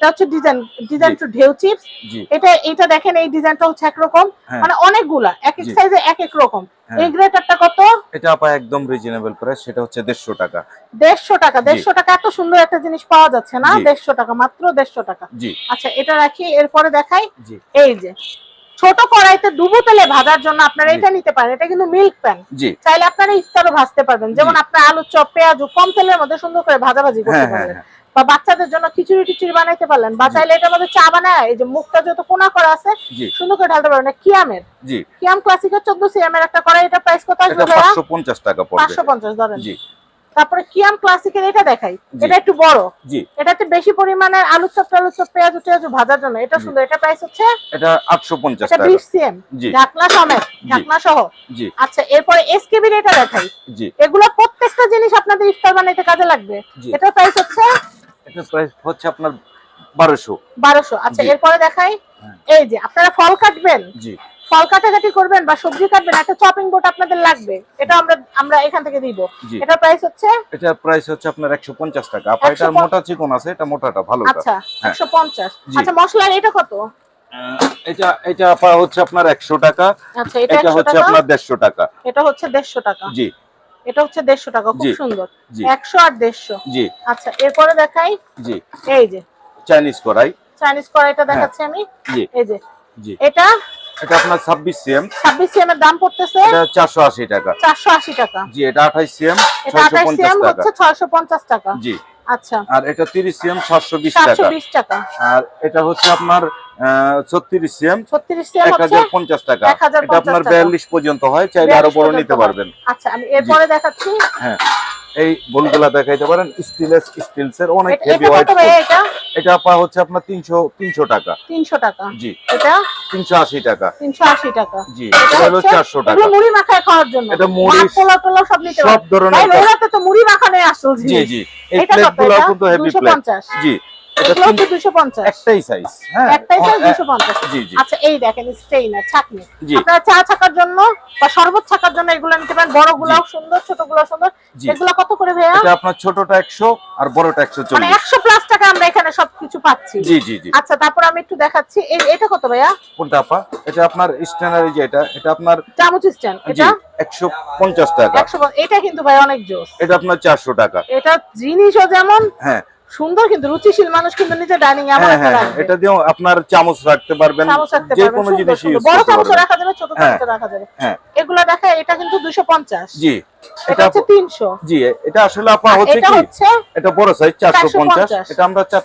এটা হচ্ছে design two ঢেউ চিপস। এটা দেখেন এই ডিজাইনটা হচ্ছে একরকম, মানে অনেকগুলা এক এক সাইজে এক এক রকম। এই গ্রেটারটা কত? এটা আপা একদম রিজনেবল প্রাইস, সেটা হচ্ছে 150 টাকা। 150 টাকা। 150 টাকা এত সুন্দর একটা জিনিস পাওয়া যাচ্ছে না? 150 টাকা, মাত্র 150 টাকা। আচ্ছা এটা রাখি, এরপরে দেখাই। এই যে ছোট কড়াইতে ডুবো তেলে ভাজার জন্য আপনারা এটা নিতে পারেন। এটা কিন্তু মিল্ক প্যান, চাইলে আপনারা ইফতারও ভাজতে পারবেন। যেমন আপনার আলু চপ, পেঁয়াজ কম তেলের মধ্যে সুন্দর করে ভাজাভাজি করতে পারবেন, বা বাচ্চাদের জন্য খিচুড়ি টিচুড়ি বানাইতে পারলেন, বা চাইলে এটার মধ্যে চা বানায় এই যে মুখটা যত কোনা করা আছে সুন্দর করে ঢালতে পারবেন। কিয়ামের কিয়াম ক্লাসিকের 14 সিএম এর একটা কড়াই, এটা প্রাইস কত আসবে? 550 টাকা পড়বে। 550 ধরেন। তারপরে কিয়াম ক্লাসিকের এটা দেখাই, এটা একটু বড়, এটাতে বেশি পরিমাণে আলু চপ পেঁয়াজ ভাজার জন্য এটা সুন্দর। এটা প্রাইস হচ্ছে এটা 850 টাকা। 20 সিএম ঢাকনা সমেত, ঢাকনা সহ। আচ্ছা এরপরে এসকেবির এটা দেখাই। এগুলো প্রত্যেকটা জিনিস আপনাদের ইফতার বানাইতে কাজে লাগবে। এটা প্রাইস হচ্ছে, এটা প্রাইস হচ্ছে আপনার 1200। আচ্ছা এরপরে দেখাই। এই যে আপনারা ফল কাটবেন, ফল কাটাকাটি করবেন বা সবজি কাটবেন, একটা চপিং বোর্ড আপনাদের লাগবে। এটা আমরা এখান থেকে দিব। এটা প্রাইস হচ্ছে, এটা প্রাইস হচ্ছে আপনার 150 টাকা। আপা এটা মোটা চিকন আছে, এটা মোটাটা ভালোটা। আচ্ছা 150। আচ্ছা মশলার এটা কত? এটা আপা হচ্ছে আপনার 100 টাকা। আচ্ছা এটা হচ্ছে আপনার 150 টাকা। এটা হচ্ছে 150 টাকা। এটা হচ্ছে 150 টাকা, খুব সুন্দর। 100 আর 150। আচ্ছা এরপরে দেখাই। এই যে চাইনিজ কড়াইটা দেখাচ্ছি আমি। এই যে এটা আপনার 26 সিএম এর দাম পড়তেছে এটা 480 টাকা। 480 টাকা। এটা 28 সিএম এটা 28 সিএম হচ্ছে 650 টাকা। আচ্ছা আর এটা 30 সিএম 720 টাকা। আর এটা হচ্ছে আপনার 36 সিএম 1050 টাকা। এটা আপনার 42 পর্যন্ত হয়, চাইলে আরো বড় নিতে পারবেন। আচ্ছা আমি এরপরে দেখাচ্ছি। এই বোলগুলা দেখাইতে পারেন, স্টিলসের অনেক হেভি ওয়েট। এটা আপা হচ্ছে আপনার 300 টাকা। 300 টাকা। এটা 380 টাকা। 380 টাকা। এটা হলো 400 টাকা। এটা মুড়ি মাখায় খাওয়ার জন্য, এটা মুড়ি পোলাও সব নিতে পারবেন। সব ধরনের। ভাই ওরাতে তো মুড়ি মাখানো আসল জিনিস। এই প্লেটগুলো কিন্তু হেভি প্লেট। এটা 250। একটাই সাইজ। একটাই সাইজ 250। আচ্ছা এই দেখেন স্টেইনার ছাঁকনি, আপনারা চা ছাকার জন্য বা শরবত ছাকার জন্য এগুলো নিতে পারেন। বড়গুলাও সুন্দর, ছোটগুলাও সুন্দর। এগুলো কত করে ভাইয়া? এটা আপনার ছোটটা 100 আর বড়টা 140। মানে 100 প্লাস টাকা আমরা এখানে সবকিছু পাচ্ছি। আচ্ছা তারপর আমি একটু দেখাচ্ছি। এটা কত ভাইয়া? কোনটা আপা? এটা আপনার স্ট্যান্ডার্ড, এটা আপনার চামচ স্ট্যান্ড। এটা 150 টাকা। 150। এটা কিন্তু ভাই অনেক জোস। এটা আপনার 400 টাকা। এটা জিনিসও যেমন সুন্দর, কিন্তু রুচিশীল মানুষ কিন্তু নিজে ডাইনিং এ আমার রাখবে। এটা দিয়েও আপনার চামচ রাখতে পারবেন, যে কোনো জিনিস ইউজ করতে পারবেন। বড় চামচ রাখা যাবে, ছোট চামচ রাখা যাবে। এগুলা দেখা, এটা কিন্তু 250। এটা হচ্ছে 300। এটা আসলে আপা হচ্ছে কি, এটা বড় সাইজ 450। এটা আমরা